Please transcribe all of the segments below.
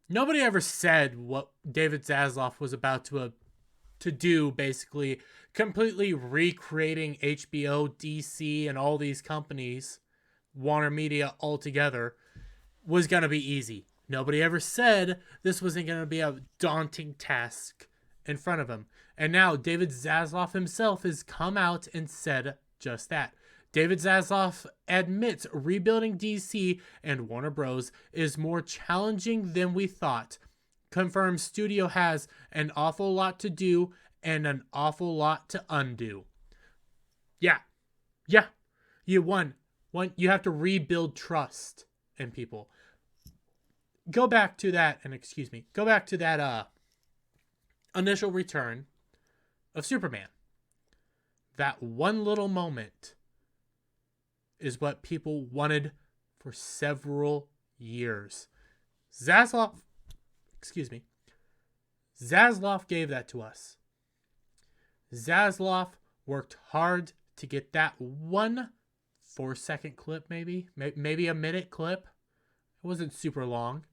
Nobody ever said what David Zaslav was about to do, basically completely recreating HBO, DC, and all these companies, Warner Media altogether, was going to be easy. Nobody ever said this wasn't going to be a daunting task in front of him. And now David Zaslav himself has come out and said just that. David Zaslav admits rebuilding DC and Warner Bros. Is more challenging than we thought. Confirms studio has an awful lot to do and an awful lot to undo. Yeah. Yeah. You have to rebuild trust in people. Go back to that initial return of Superman. That one little moment is what people wanted for several years. Zaslav gave that to us. Zaslav worked hard to get that 1 4-second clip, maybe a minute clip. It wasn't super long.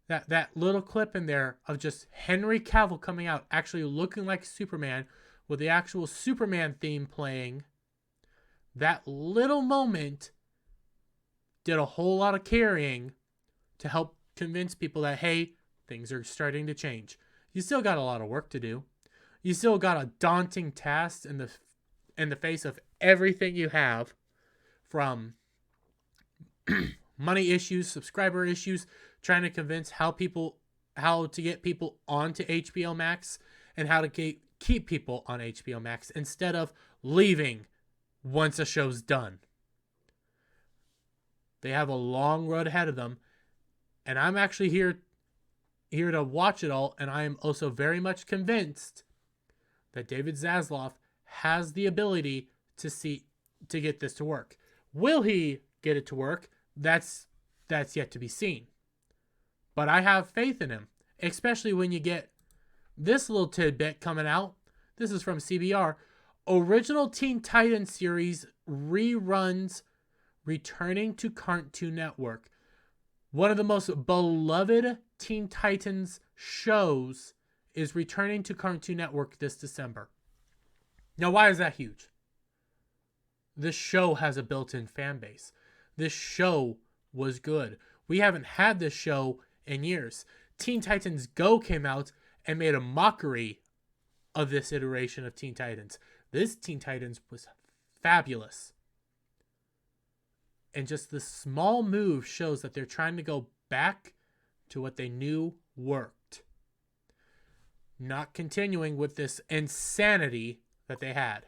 That little clip in there of just Henry Cavill coming out, actually looking like Superman, with the actual Superman theme playing. That little moment did a whole lot of carrying to help convince people that, hey, things are starting to change. You still got a lot of work to do. You still got a daunting task in the face of everything you have, from money issues, subscriber issues, trying to convince how to get people onto HBO Max, and how to keep people on HBO Max instead of leaving once a show's done. They have a long road ahead of them, and I'm actually here to watch it all, and I am also very much convinced that David Zaslav has the ability to get this to work. Will he get it to work? That's yet to be seen. But I have faith in him, especially when you get this little tidbit coming out. This is from CBR. Original Teen Titans series reruns returning to Cartoon Network. One of the most beloved Teen Titans shows is returning to Cartoon Network this December. Now, why is that huge? This show has a built-in fan base. This show was good. We haven't had this show in years. Teen Titans Go came out and made a mockery of this iteration of Teen Titans. This Teen Titans was fabulous. And just the small move shows that they're trying to go back to what they knew worked. Not continuing with this insanity that they had.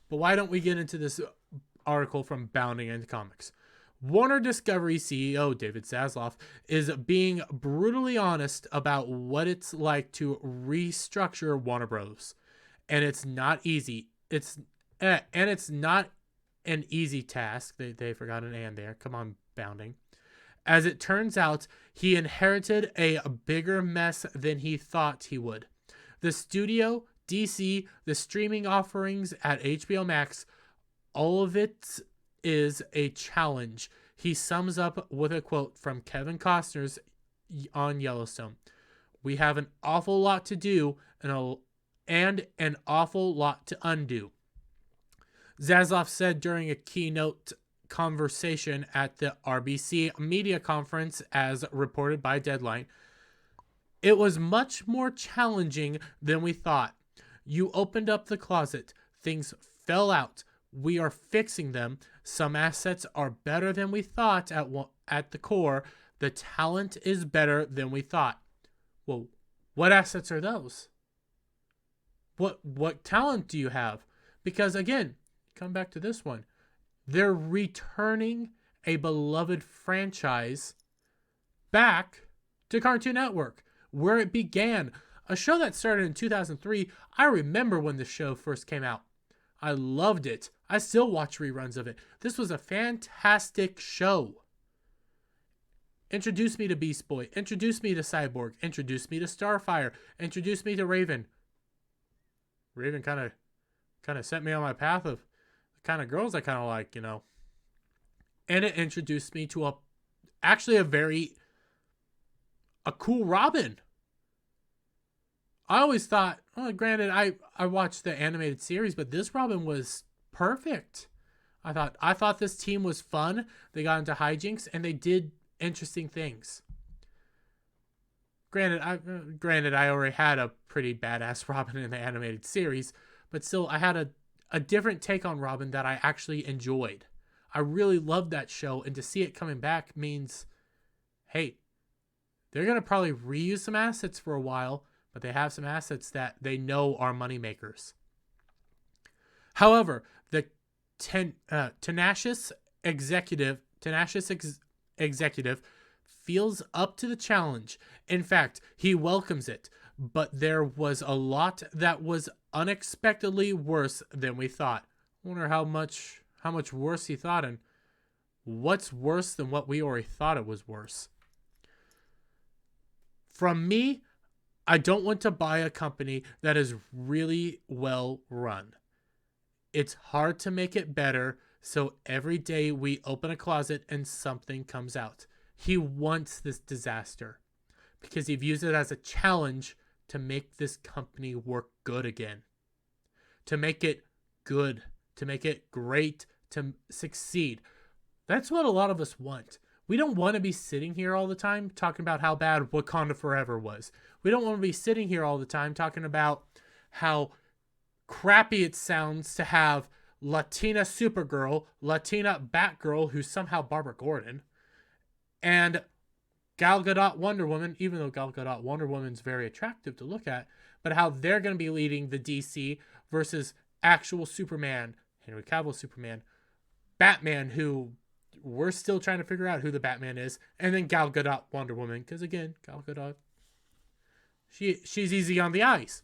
But why don't we get into this article from Bounding Into Comics? Warner Discovery CEO David Zaslav is being brutally honest about what it's like to restructure Warner Bros. And it's not easy. It's not an easy task. They forgot an and there. Come on, Bounding. As it turns out, he inherited a bigger mess than he thought he would. The studio, DC, the streaming offerings at HBO Max, all of it is a challenge. He sums up with a quote from Kevin Costner's on Yellowstone. We have an awful lot to do and an awful lot to undo. Zaslav said during a keynote conversation at the RBC media conference, as reported by Deadline. It was much more challenging than we thought. You opened up the closet. Things fell out. We are fixing them. Some assets are better than we thought at the core. The talent is better than we thought. Well, what assets are those? What talent do you have? Because again, come back to this one. They're returning a beloved franchise back to Cartoon Network, where it began. A show that started in 2003. I remember when the show first came out. I loved it. I still watch reruns of it. This was a fantastic show. Introduced me to Beast Boy. Introduced me to Cyborg. Introduced me to Starfire. Introduced me to Raven. Raven kind of set me on my path of the kind of girls I kind of like, you know. And it introduced me to actually a very a cool Robin. I always thought, well, granted, I watched the animated series, but this Robin was perfect. I thought this team was fun. They got into hijinks and they did interesting things. Granted, I already had a pretty badass Robin in the animated series, but still, I had a different take on Robin that I actually enjoyed. I really loved that show, and to see it coming back means, hey, they're going to probably reuse some assets for a while, but they have some assets that they know are moneymakers. However, the tenacious executive feels up to the challenge. In fact, he welcomes it, but there was a lot that was unexpectedly worse than we thought. I wonder how much worse he thought, and what's worse than what we already thought it was worse. From me, I don't want to buy a company that is really well run. It's hard to make it better, so every day we open a closet and something comes out. He wants this disaster because he views it as a challenge to make this company work good again. To make it good, to make it great, to succeed. That's what a lot of us want. We don't want to be sitting here all the time talking about how bad Wakanda Forever was. We don't want to be sitting here all the time talking about how crappy it sounds to have Latina Supergirl, Latina Batgirl, who's somehow Barbara Gordon, and Gal Gadot Wonder Woman, even though Gal Gadot Wonder Woman's very attractive to look at, but how they're going to be leading the DC versus actual Superman, Henry Cavill Superman, Batman, who we're still trying to figure out who the Batman is, and then Gal Gadot Wonder Woman, because again, Gal Gadot, she's easy on the eyes.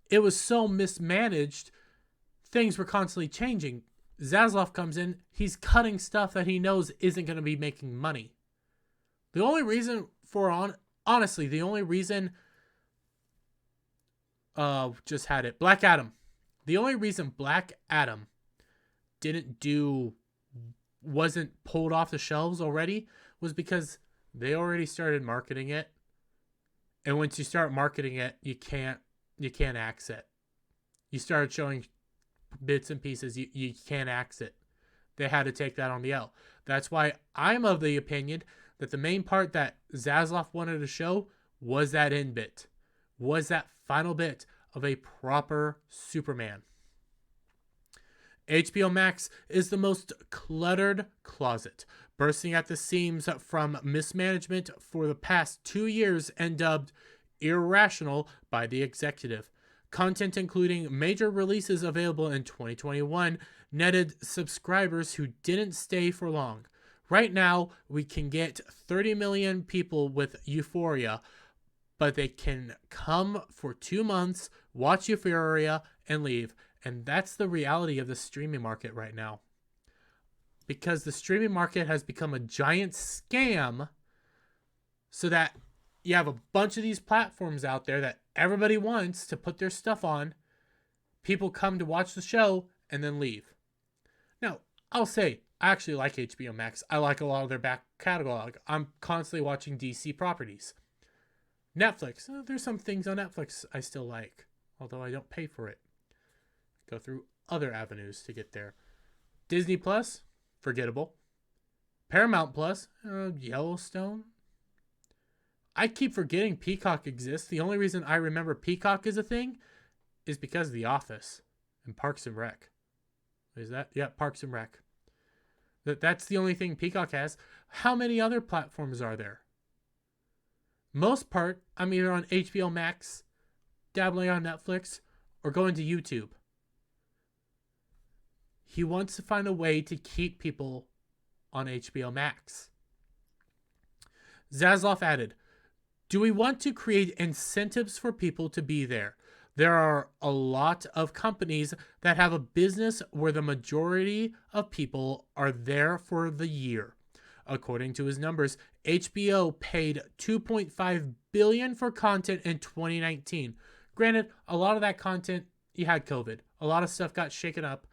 It was so mismanaged, things were constantly changing. Zaslav comes in, he's cutting stuff that he knows isn't going to be making money. The only reason honestly, the only reason Black Adam. The only reason Black Adam wasn't pulled off the shelves already was because they already started marketing it. And once you start marketing it, you can't axe it. You started showing bits and pieces, you can't axe it. They had to take that on the L. That's why I'm of the opinion that the main part that Zaslav wanted to show was that end bit. Was that final bit of a proper Superman. HBO Max is the most cluttered closet, bursting at the seams from mismanagement for the past 2 years and dubbed irrational by the executive. Content including major releases available in 2021 netted subscribers who didn't stay for long. Right now, we can get 30 million people with Euphoria, but they can come for 2 months, watch Euphoria, and leave. And that's the reality of the streaming market right now. Because the streaming market has become a giant scam, so that you have a bunch of these platforms out there that everybody wants to put their stuff on. People come to watch the show and then leave. Now, I'll say, I actually like HBO Max. I like a lot of their back catalog. I'm constantly watching DC properties. Netflix, there's some things on Netflix I still like, although I don't pay for it. Go through other avenues to get there. Disney Plus, forgettable. Paramount Plus, Yellowstone. I keep forgetting Peacock exists. The only reason I remember Peacock is a thing is because of The Office and Parks and Rec. Is that? Yeah, Parks and Rec. That's the only thing Peacock has. How many other platforms are there? Most part, I'm either on HBO Max, dabbling on Netflix, or going to YouTube. He wants to find a way to keep people on HBO Max. Zaslav added, do we want to create incentives for people to be there? There are a lot of companies that have a business where the majority of people are there for the year. According to his numbers, HBO paid $2.5 billion for content in 2019. Granted, a lot of that content, you had COVID. A lot of stuff got shaken up.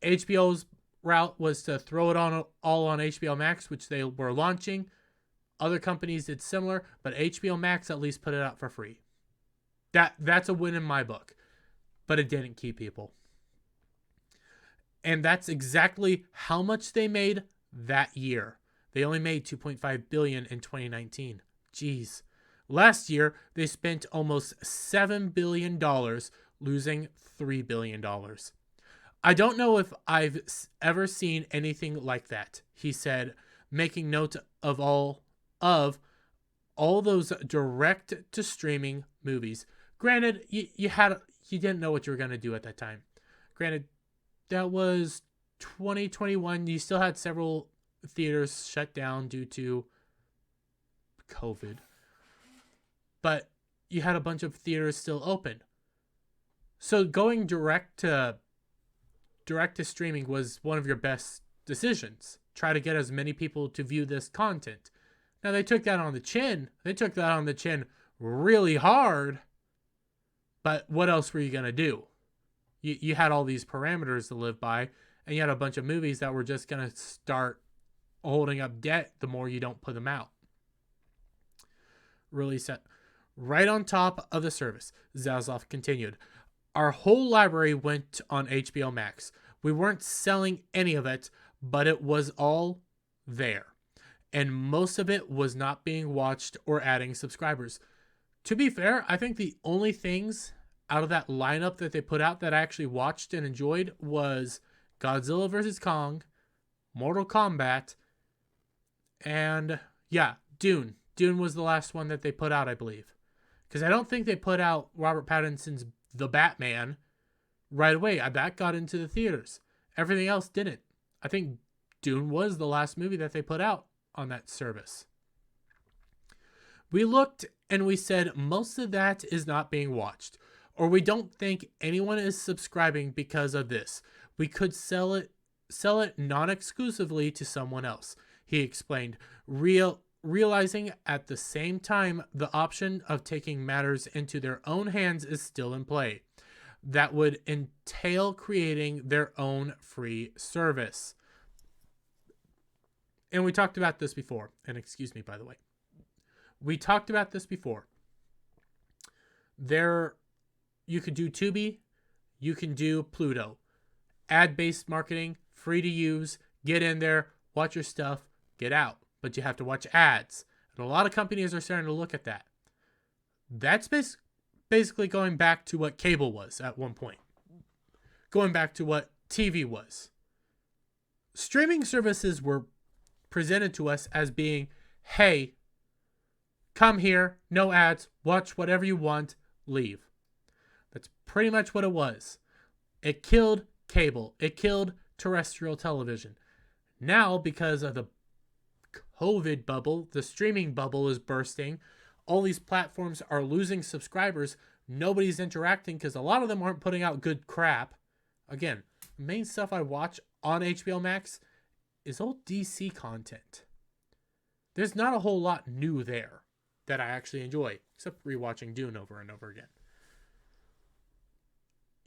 HBO's route was to throw it all on HBO Max, which they were launching. Other companies did similar, but HBO Max at least put it out for free. That's a win in my book. But it didn't keep people. And that's exactly how much they made that year. They only made $2.5 billion in 2019. Jeez. Last year, they spent almost $7 billion, losing $3 billion. I don't know if I've ever seen anything like that, he said, making note of all those direct-to-streaming movies. Granted, you didn't know what you were going to do at that time. Granted, that was 2021. You still had several theaters shut down due to COVID. But you had a bunch of theaters still open. So going direct to streaming was one of your best decisions. Try to get as many people to view this content. Now they took that on the chin. They took that on the chin really hard. But what else were you going to do? You had all these parameters to live by, and you had a bunch of movies that were just going to start holding up debt the more you don't put them out. Really set right on top of the service. Zaslav continued, our whole library went on HBO Max. We weren't selling any of it, but it was all there. And most of it was not being watched or adding subscribers. To be fair, I think the only things out of that lineup that they put out that I actually watched and enjoyed was Godzilla vs. Kong, Mortal Kombat, and Dune. Dune was the last one that they put out, I believe. Because I don't think they put out Robert Pattinson's The Batman right away. That got into the theaters. Everything else didn't. I think Dune was the last movie that they put out on that service. We looked and we said most of that is not being watched, or we don't think anyone is subscribing because of this. We could sell it non-exclusively to someone else, he explained, realizing at the same time the option of taking matters into their own hands is still in play. That would entail creating their own free service. And we talked about this before. And excuse me, by the way. We talked about this before. You could do Tubi. You can do Pluto. Ad-based marketing, free to use. Get in there, watch your stuff, get out. But you have to watch ads. And a lot of companies are starting to look at that. That's basically going back to what cable was at one point. Going back to what TV was. Streaming services were presented to us as being, hey, come here, no ads, watch whatever you want, leave. That's pretty much what it was. It killed cable. It killed terrestrial television. Now, because of the COVID bubble, the streaming bubble is bursting. All these platforms are losing subscribers. Nobody's interacting because a lot of them aren't putting out good crap. Again, the main stuff I watch on HBO Max is old DC content. There's not a whole lot new there that I actually enjoy, except rewatching Dune over and over again.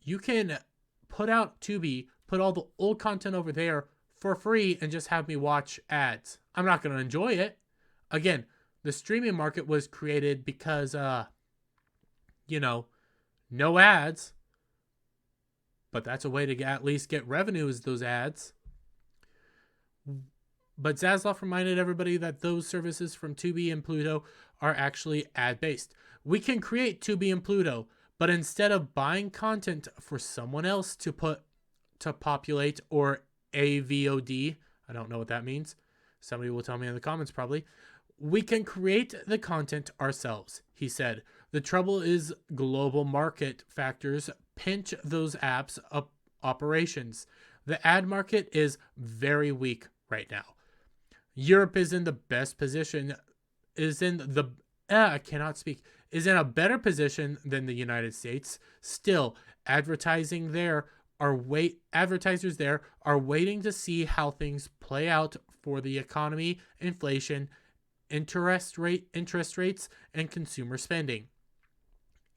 You can put out Tubi, put all the old content over there for free and just have me watch ads. I'm not going to enjoy it. Again, the streaming market was created because, no ads. But that's a way to at least get revenue is those ads. But Zaslav reminded everybody that those services from Tubi and Pluto are actually ad-based. We can create Tubi and Pluto, but instead of buying content for someone else to populate or AVOD, I don't know what that means. Somebody will tell me in the comments probably. We can create the content ourselves, he said. The trouble is global market factors pinch those apps' operations. The ad market is very weak right now. Europe is in the best position, is in a better position than the United States. Still, advertisers there are waiting to see how things play out for the economy, inflation, interest rates, and consumer spending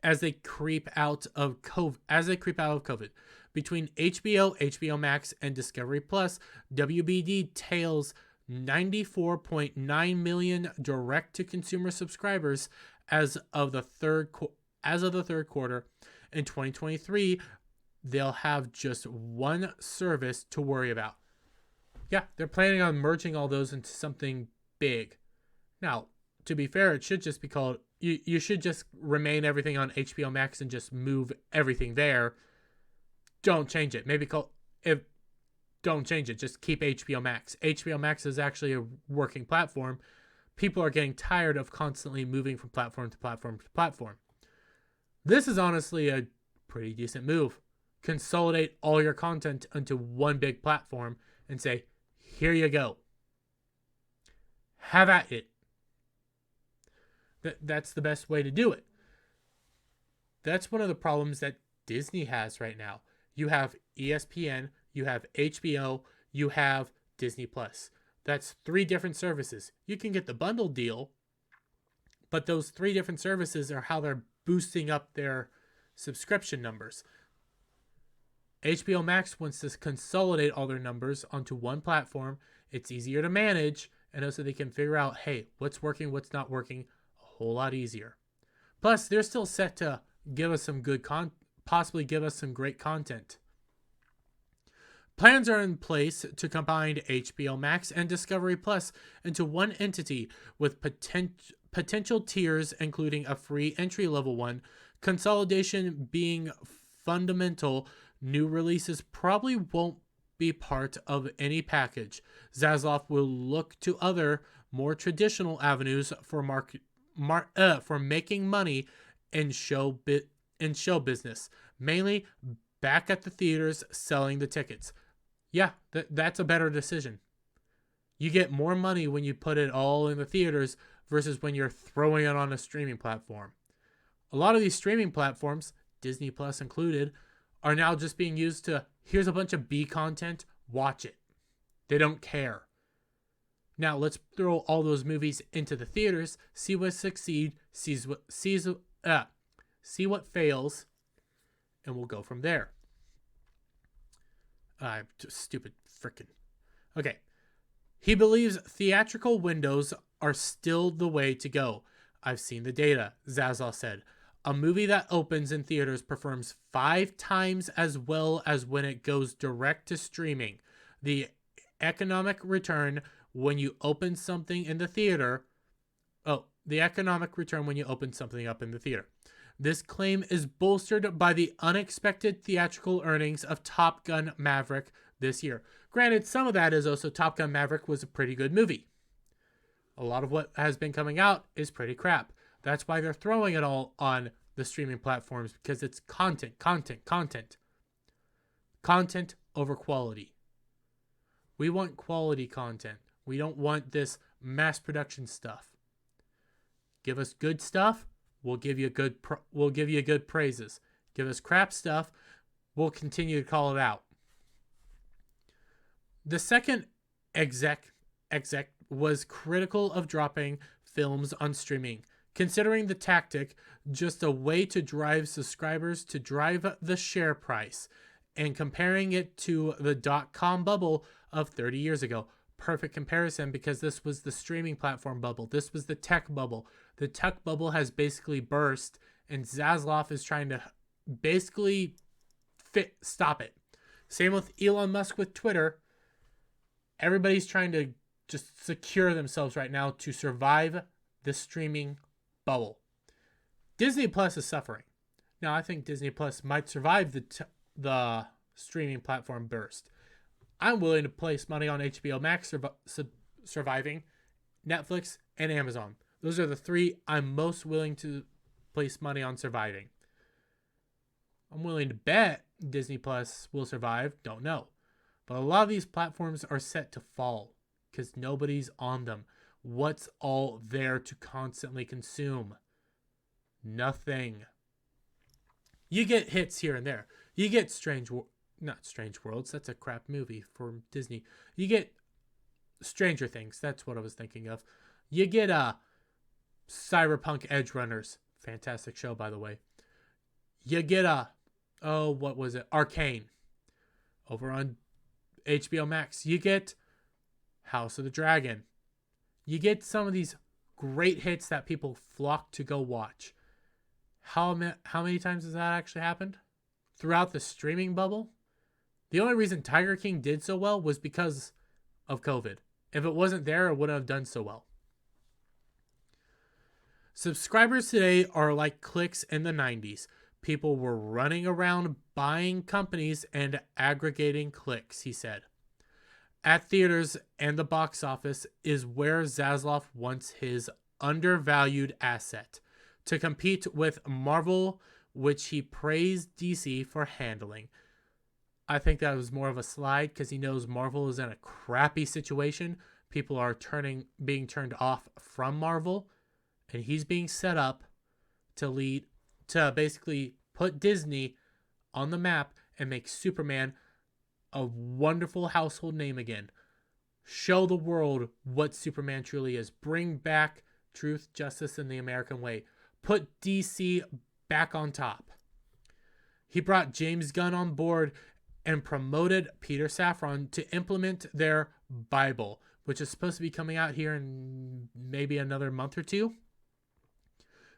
as they creep out of COVID. Between HBO Max, and Discovery Plus, WBD tails 94.9 million direct-to-consumer subscribers as of the third quarter. In 2023, they'll have just one service to worry about. Yeah, they're planning on merging all those into something big. Now, to be fair, it should just be called, you should just remain everything on HBO Max and just move everything there. Don't change it. Don't change it. Just keep HBO Max. HBO Max is actually a working platform. People are getting tired of constantly moving from platform to platform to platform. This is honestly a pretty decent move. Consolidate all your content into one big platform and say, here you go. Have at it. That's the best way to do it. That's one of the problems that Disney has right now. You have ESPN, you have HBO, you have Disney Plus. That's 3 different services. You can get the bundle deal, but those 3 different services are how they're boosting up their subscription numbers. HBO Max wants to consolidate all their numbers onto one platform. It's easier to manage, and also they can figure out, hey, what's working, what's not working, a whole lot easier. Plus, they're still set to give us some good possibly give us some great content. Plans are in place to combine HBO Max and Discovery Plus into one entity with potential tiers, including a free entry-level one. Consolidation being fundamental, new releases probably won't be part of any package. Zaslav will look to other, more traditional avenues for for making money in show business, mainly back at the theaters selling the tickets. Yeah, that's a better decision. You get more money when you put it all in the theaters versus when you're throwing it on a streaming platform. A lot of these streaming platforms, Disney Plus included, are now just being used to, here's a bunch of B content, watch it. They don't care. Now let's throw all those movies into the theaters, see what succeeds, see what fails, and we'll go from there. Stupid frickin'. Okay. He believes theatrical windows are still the way to go. I've seen the data, Zaslav said. A movie that opens in theaters performs 5 times as well as when it goes direct to streaming. The economic return when you open something in the theater. The economic return when you open something up in the theater. This claim is bolstered by the unexpected theatrical earnings of Top Gun Maverick this year. Granted, some of that is also Top Gun Maverick was a pretty good movie. A lot of what has been coming out is pretty crap. That's why they're throwing it all on the streaming platforms, because it's content over quality. We want quality content. We don't want this mass production stuff. Give us good stuff, we'll give you good praises. Give us crap stuff, we'll continue to call it out. The second exec was critical of dropping films on streaming, considering the tactic just a way to drive subscribers to drive the share price, and comparing it to the .com bubble of 30 years ago. Perfect comparison, because this was the streaming platform bubble. This was the tech bubble. The tech bubble has basically burst, and Zaslav is trying to basically stop it. Same with Elon Musk with Twitter. Everybody's trying to just secure themselves right now to survive the streaming bubble. Disney Plus is suffering. Now, I think Disney Plus might survive the streaming platform burst. I'm willing to place money on HBO Max surviving, Netflix, and Amazon. Those are the 3 I'm most willing to place money on surviving. I'm willing to bet Disney Plus will survive. Don't know. But a lot of these platforms are set to fall because nobody's on them. What's all there to constantly consume? Nothing. You get hits here and there. You get not Strange Worlds. That's a crap movie for Disney. You get Stranger Things. That's what I was thinking of. You get Cyberpunk Edge Runners. Fantastic show, by the way. You get what was it? Arcane. Over on HBO Max. You get House of the Dragon. You get some of these great hits that people flock to go watch. How many times has that actually happened? Throughout the streaming bubble? The only reason Tiger King did so well was because of COVID. If it wasn't there, it wouldn't have done so well. Subscribers today are like clicks in the 90s. People were running around buying companies and aggregating clicks, he said. At theaters and the box office is where Zaslav wants his undervalued asset to compete with Marvel, which he praised DC for handling. I think that was more of a slide because he knows Marvel is in a crappy situation. People are being turned off from Marvel, and he's being set up to basically put Disney on the map and make Superman a wonderful household name again. Show the world what Superman truly is. Bring back truth, justice, and the American way. Put DC back on top. He brought James Gunn on board and promoted Peter Safran to implement their Bible, which is supposed to be coming out here in maybe another month or two.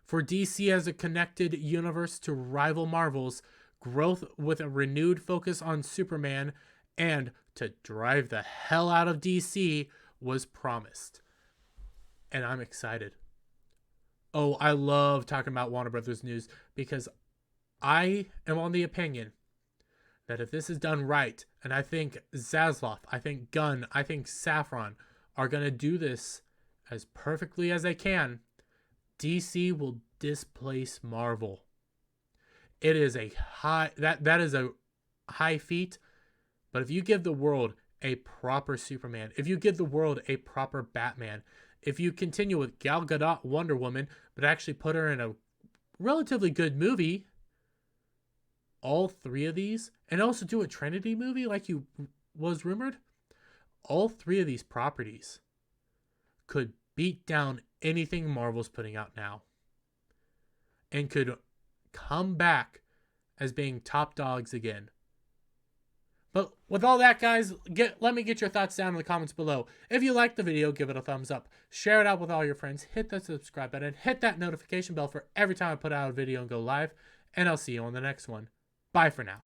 For DC as a connected universe to rival Marvel's growth with a renewed focus on Superman and to drive the hell out of DC was promised. And I'm excited. Oh, I love talking about Warner Brothers news because I am on the opinion that if this is done right, and I think Zaslav, I think Gunn, I think Safran are going to do this as perfectly as they can, DC will displace Marvel. It is a that is a high feat, but if you give the world a proper Superman, if you give the world a proper Batman, if you continue with Gal Gadot Wonder Woman, but actually put her in a relatively good movie, all three of these, and also do a Trinity movie like you was rumored, all three of these properties could beat down anything Marvel's putting out now and could come back as being top dogs again. But with all that, guys, let me get your thoughts down in the comments below. If you liked the video, give it a thumbs up. Share it out with all your friends. Hit that subscribe button. Hit that notification bell for every time I put out a video and go live. And I'll see you on the next one. Bye for now.